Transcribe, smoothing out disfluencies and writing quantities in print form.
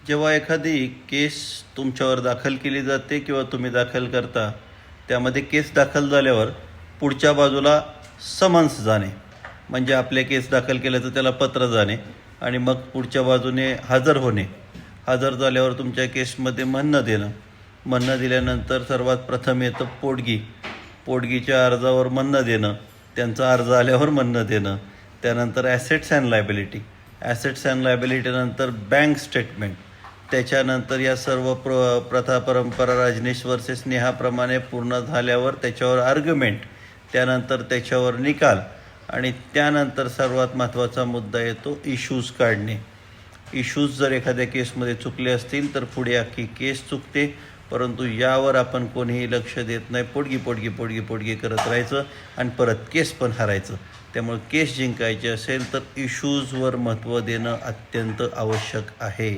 जेव्हा एखादी केस तुमच्यावर दाखल केली जाते किंवा तुम्ही दाखल करता, त्यामध्ये केस दाखल झाल्यावर पुढच्या बाजूला समन्स जाणे, म्हणजे आपले केस दाखल केल्याचं त्याला पत्र जाणे आणि मग पुढच्या बाजूने हजर होणे. हजर झाल्यावर तुमच्या केसमध्ये म्हणणं देणं. म्हणणं दिल्यानंतर सर्वात प्रथम येतं पोटगी. पोटगीच्या अर्जावर म्हणणं देणं, त्यांचा अर्ज आल्यावर म्हणणं देणं. त्यानंतर assets and liability. Assets and लायबिलिटीनंतर बँक स्टेटमेंट. त्याच्यानंतर या सर्व प्रथा परंपरा राजनीश वर्सेस नेहाप्रमाणे पूर्ण झाल्यावर त्याच्यावर आर्ग्युमेंट, त्यानंतर त्याच्यावर निकाल आणि त्यानंतर सर्वात महत्त्वाचा मुद्दा येतो इश्यूज काढणे. इश्यूज जर एखाद्या केसमध्ये चुकले असतील तर पुढे अख्खी केस चुकते, परंतु यावर आपण कोणीही लक्ष देत नाही. पोटगी पोटगी पोटगी पोटगी करत राहायचं आणि परत केस पण हरायचं. त्यामुळे केस जिंकायची असेल तर इश्यूजवर महत्त्व देणं अत्यंत आवश्यक आहे.